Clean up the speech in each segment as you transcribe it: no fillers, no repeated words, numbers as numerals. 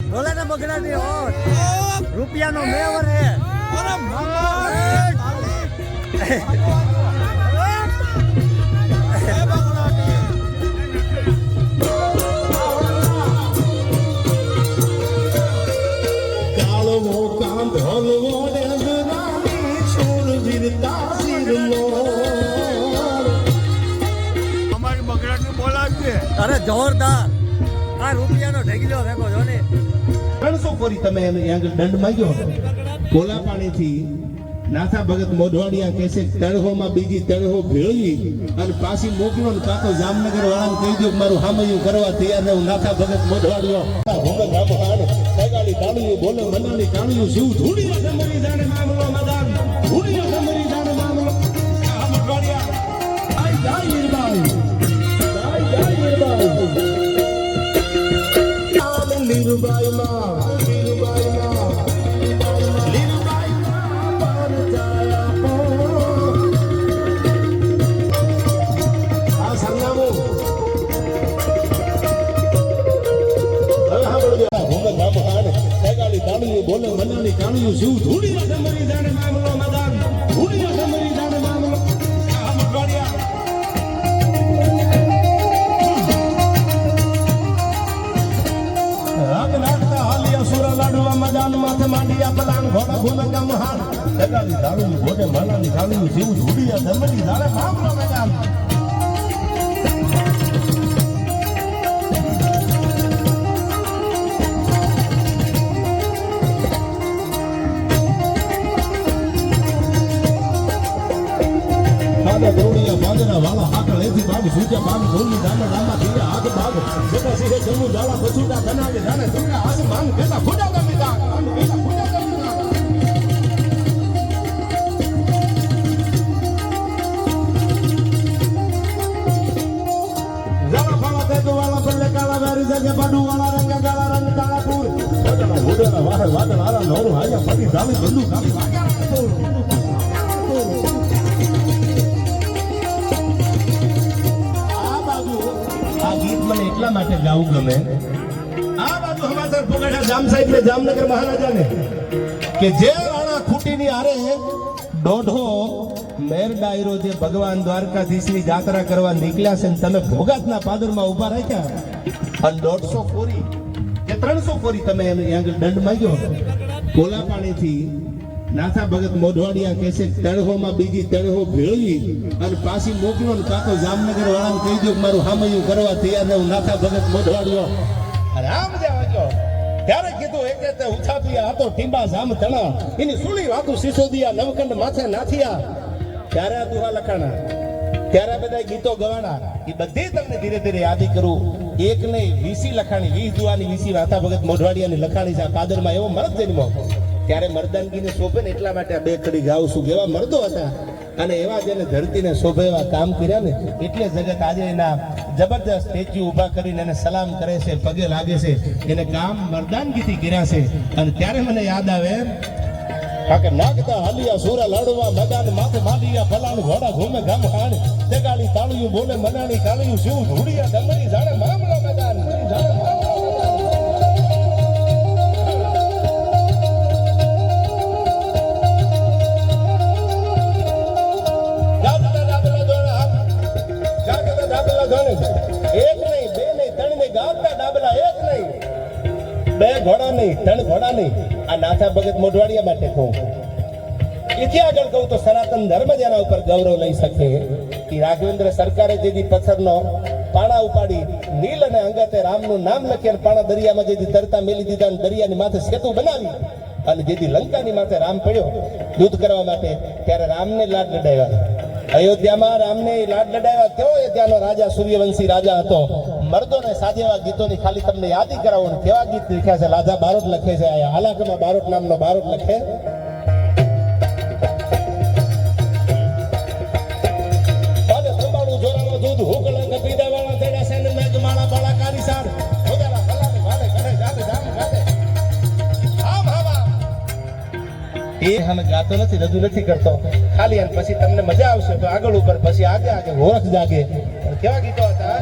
ડોલાના બગડાની ઓટ રૂપિયાનો મેવર હે અરે કાળવો કાંત હલવો ડેંગરાની શૂરવીરતા શિરલો અમારી બગડાની બોલાવજે. અરે જોરદાર આ રૂપિયાનો ઢગલો ફેંકો છો ને 300 કોરી તમે એને આગળ દંડ માંગ્યો કોલા પાણીથી નાથા ભગત મોઢવાડિયા કહેશે તળહોમાં બીજી તળહો ભેળવી અને પાછી મોકલો ને કાં તો જામનગર વાળાને કહી દો મારું હામયું કરવા તૈયાર રહું નાથા ભગત મોઢવાડિયો બોલે મનાની કાણિયું શિવ ધૂળી સમરી જાણે મામલો મદાન ધૂળી સમરી જાણે મામલો આ મોઢવાડિયા આઈ જાય નિર્બાઈ લીરુબાઈ માં બોલે મનાની કાણિયું શિવ ધૂળી સમરી જાણે મામલો મદાન ધૂળી સમરી જાણે મામલો આ મોઢવાડિયા રાગ નાખતા હાલિયા સુરા લાડવા મજાન માથે માંડિયા પલાન ઘોડા ઘૂમે કમ હાર દગાલી દારૂ ઘોડે મનાની કાણિયું શિવ ધૂળી સમરી જાણે મામલો મદાન ગરોડિયા બાંધના વાળા હાકળ એથી ભાગ સૂજા ભાગ ઢોલની દાના દામા ધીરે હાથ ભાગ જેટા સિંહે જમુ જાળા બસુડા બનાવે જાણે તુમરા હાથ માંગ કેલા ફુડા ગમીતા કેલા ફુડા ગમીતા જાળા ફાળા તેતો વાળા પલ્લે કાળા વારી જગે પાડુ વાળા રંગ કાળા રંગ કાળાપુર વાદળા હુડેલા વાહે વાદળ આરા નોરું હાયા પડી ધામી બંદૂક કાલી વાગ્યા મને એટલા માટે ગાવું ગમે આ બાજુ હમાસર પોગાડા જામ સાહેબ ને જામનગર મહારાજા ને કે જે રાણા ખૂટીની આરે દોઢો મેર ડાયરો જે ભગવાન દ્વારકાધીશની જાત્રા કરવા નીકળ્યા છે ને તમે ભોગાતના પાદરમાં ઊભા રાખ્યા અને 150 કોરી કે 300 કોરી તમે એને આગળ દંડ માંગ્યો કોલા પાણીથી નાથા ભગત મોઢવાડિયા કહેશે તળહોમાં બીજી તળહો ભેળવી અને પાછી મોકલો ને કાં તો જામનગર વાળાને કહી દો મારું હામયું કરવા તૈયાર રહું નાથા ભગત મોઢવાડિયો રામ જે વાગ્યો ત્યારે કીધું એક તે ઉછાપિયા હતો ટીંબા જામ તણા એની સુલી વાતું સિસોદિયા નવકંડ માથે નાથિયા ત્યારે આ દુહા લખાણા ત્યારે બધા ગીતો ગવાના એ બધી તમને ધીરે ધીરે યાદી કરું એક નહીં 20 લખાણી 20 દુહાની 20 નાથા ભગત મોઢવાડિયાની લખાણી છે આ પાદરમાં એવો મરદ જન્મો ત્યારે મર્દાનગીને શોભે ને એટલા માટે આ બે કડી ગાઉં છું એવા મર્દો હતા અને એવા જેને ધરતીને શોભે એવા કામ કર્યા ને એટલે જગત આજે એના જબરદસ્ત સ્ટેચ્યુ ઊભા કરીને એને સલામ કરે છે પગે લાગે છે એને કામ મર્દાનગીથી કર્યા છે અને ત્યારે મને યાદ આવે કે નાગતા હાલિયા સુરા લડવા મદાન માથે માંડિયા ફલાણ ઘોડા ઘૂમે ગામ હાણ જગાળી તાળિયું બોલે મનાણી કાળિયું શિવ ધૂળિયા દમણી જાણે મામલો મદાન જાણે એક નહીં બે નહીં ત્રણ નહીં ગામના ડાબલા એક નહીં બે ઘોડા નહીં ત્રણ ઘોડા નહીં આ નાથા ભગત મોઢવાડિયા માટે કહું એથી આગળ કહું તો સનાતન ધર્મ જેના ઉપર ગૌરવ લઈ શકે કે રાઘવેન્દ્ર સરકારે જેથી પથ્થરનો પાણા ઉપાડી નીલ અને અંગતે રામનું નામ લખી અને પાણા દરિયામાં જેથી તરતા મેલી દીધા અને દરિયાની માથે સેતુ બનાવી અને જેથી લંકાની માથે રામ પડ્યો યુદ્ધ કરવા માટે ત્યારે રામને લાડ લડાવ્યા અયોધ્યામાં રામને લાડ લડાવ્યા કેવો અયોધ્યાનો રાજા સૂર્યવંશી રાજા હતો મર્દોને સાજેવા ગીતોની ખાલી તમને યાદી કરાવો કેવા ગીત લખ્યા છે લાજા બારોટ લખે છે હાલાકમાં બારોટ નામનો બારોટ લખે દૂધ હુકલા કપીદા વાળા તેડા સેન મેઘ માળા બાળા કારીસાર હોગલા ફલાને વાલે કરે જાતે જામ ગાતે આમ હવા એ હમ ગાતો નથી રજૂ નથી કરતો ખાલી અને પછી તમને મજા આવશે તો આગળ ઉપર પછી આગે આગે હોરખ જાગે કેવા ગીતો હતા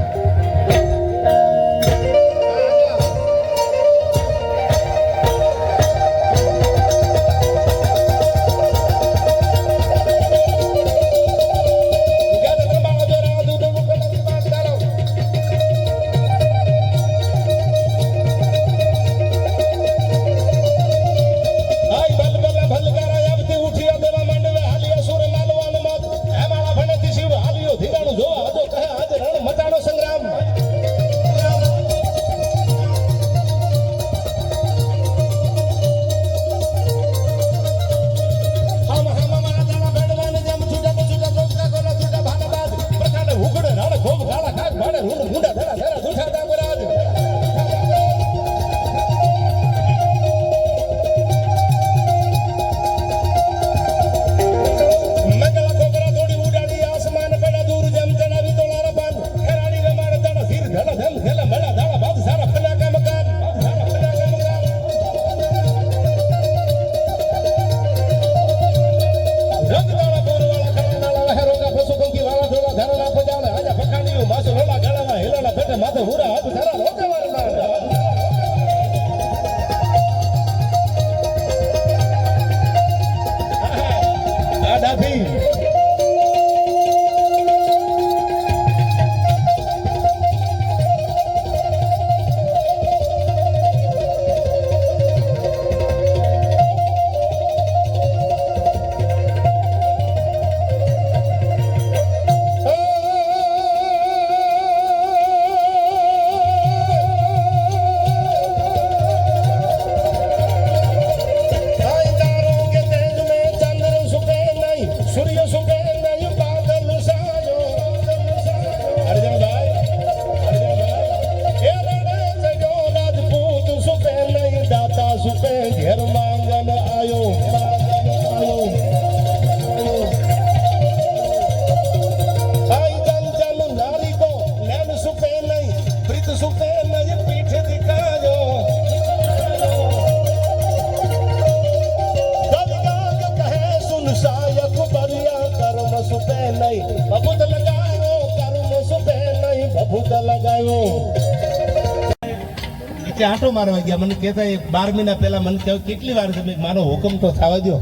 વચ્ચે આંટો મારવા ગયા મને કહેતા 12 મહિના પહેલા મને કહ્યું કેટલી વાર છે મેં મારો હુકમ તો થવા દો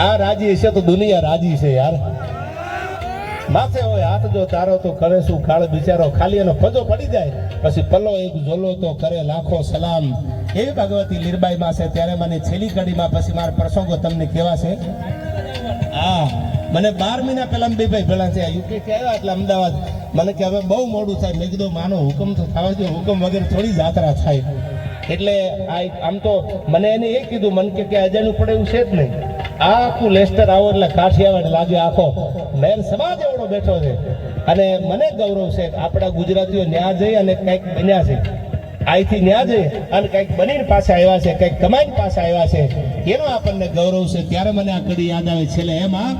આ રાજી હશે તો દુનિયા રાજી છે યાર માથે હોય હાથ જો તારો તો કરે શું કાળ બિચારો ખાલી એનો ફજો પડી જાય પછી પલ્લો એક ઝોલો તો કરે લાખો સલામ એવી ભગવતી લીરબાઈ માં છે ત્યારે મને છેલ્લી કડીમાં પછી મારા પ્રસંગો તમને કેવા છે હા મને 12 મહિના પહેલા બે ભાઈ ભેળા છે યુકે થી આવ્યા એટલે અમદાવાદ મને કે હવે બહુ મોડું થાય મેં કીધું માનો હુકમ તો થવા દો હુકમ વગર થોડી જાત્રા થાય એટલે આમ તો મને એને એ કીધું મને કે અજાણું પડે એવું છે જ નહીં આખું લેસ્ટર આવો એટલે કાઠિયાવાડ લાગે આખો મેર સમાજ એવડો બેઠો છે અને મને ગૌરવ છે આપણા ગુજરાતીઓ ન્યા જઈ અને કંઈક બન્યા છે અહીંથી ન્યા જઈ અને કંઈક બનીને પાછા આવ્યા છે કંઈક કમાઈને પાછા આવ્યા છે એનો આપણને ગૌરવ છે ત્યારે મને આ કડી યાદ આવે છેલ્લે એમાં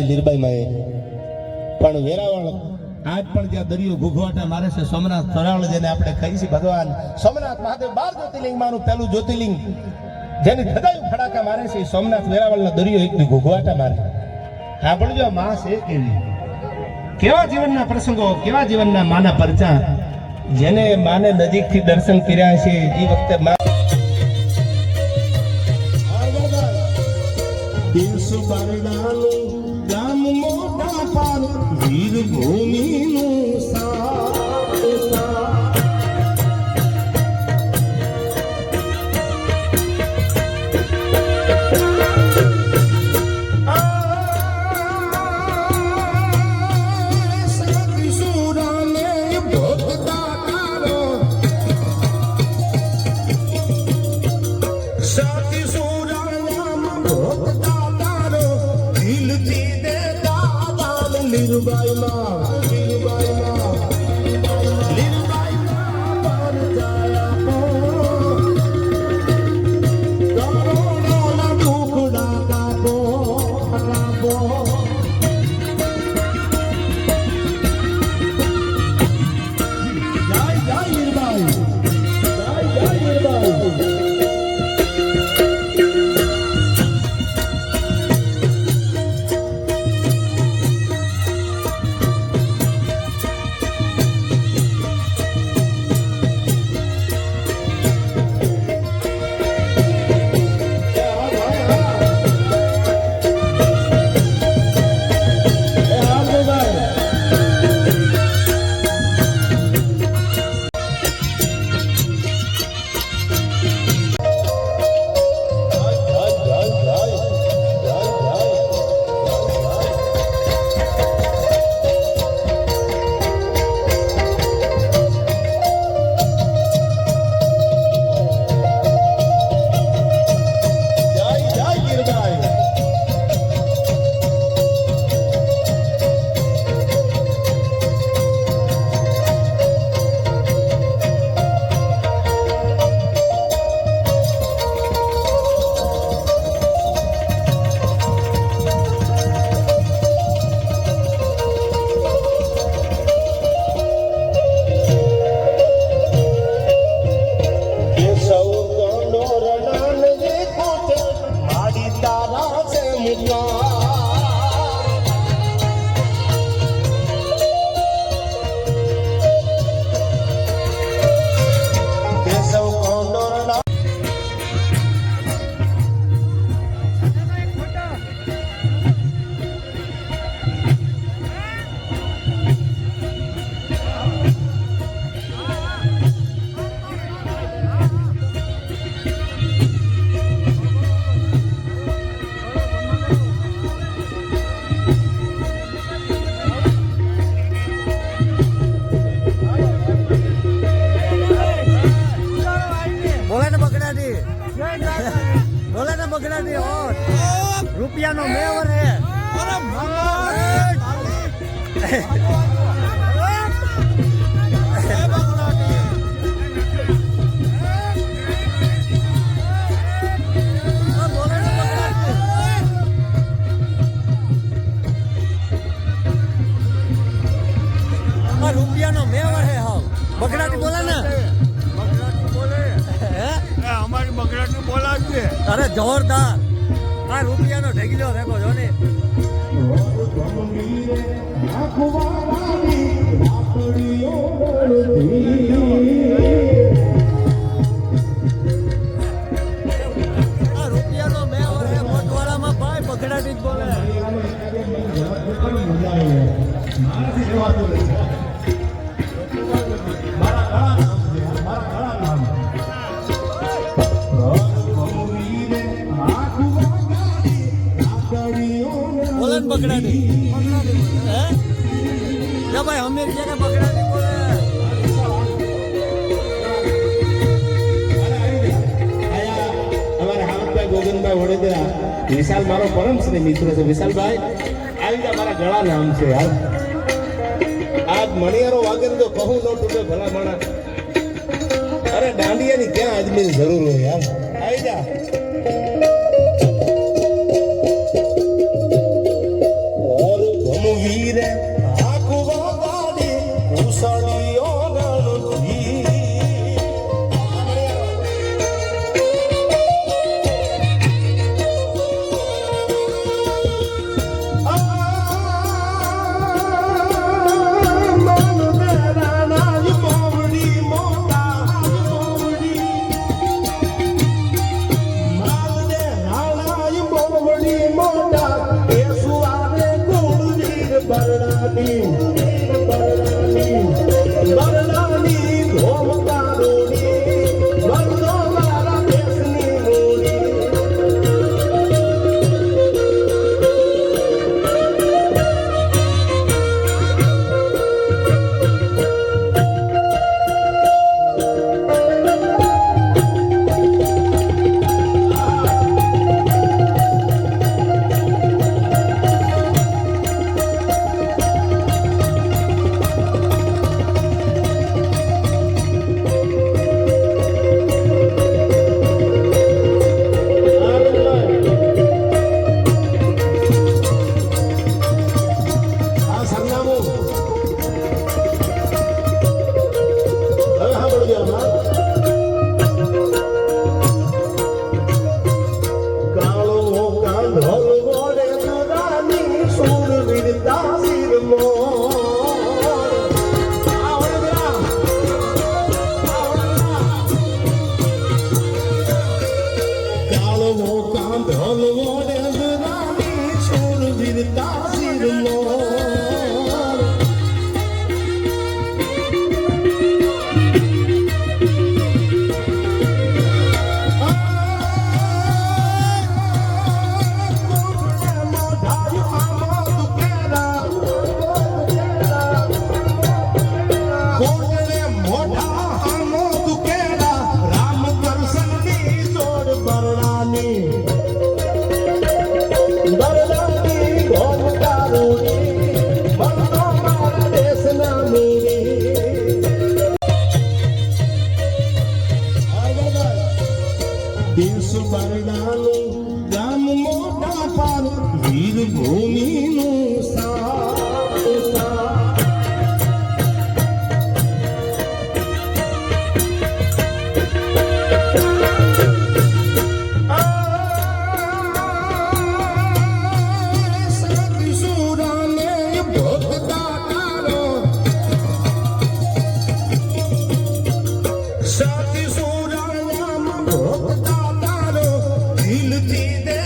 લીરબાઈ માં પણ વેરાવળ આજ પણ જ્યાં દરિયો ઘૂઘવાટા મારે છે સોમનાથ તરાવળ જેને આપણે કહીએ છીએ ભગવાન સોમનાથ મહાદેવ 12 જ્યોતિર્લિંગમાંનું પહેલું જ્યોતિર્લિંગ જેની ધજાયું ફડાકા મારે છે સોમનાથ વેરાવળનો દરિયો એક ઘૂઘવાટા મારે સાંભળજો માં છે કેવા જીવનના પ્રસંગો કેવા જીવનના માના પરચા જેને માને નજીકથી દર્શન કર્યા છે એ વખતે ગામ મોટા પાર વીર ભૂમિનું લીરબાઈ માં બગડાટી હોત રૂપિયાનો મેવર હે રૂપિયાનો મેવર હે હાવ બગડાટી બોલે ને બગડાટી બોલે હે એ અમારી બગડાટી બોલાવજે અરે જોરદાર આ રૂપિયાનો ઢગલો ભેગો જો ને આ રૂપિયાનો મેવર હે મોટવાડામાં ભાઈ બગડાટી જ બોલે બોલે ને બગડાટી હે જા ભાઈ અમીર છે કે બગડાટી બોલે અમારા હાવતભાઈ ગોગનભાઈ વડોદરા વિશાલ મારો પરમ સ્નેહ મિત્ર છે વિશાલભાઈ આવી જા મારા ગળા નામ છે યાર આજ મણિયારો વાગે તો કહું ન તૂટે ભલા માણા અરે દાંડિયાની ક્યાં આદમીની જરૂર હોય યાર આવી જા ઓર ભમવીર આકુવા ગાડી ઉસળીઓ ગણતી દિલથી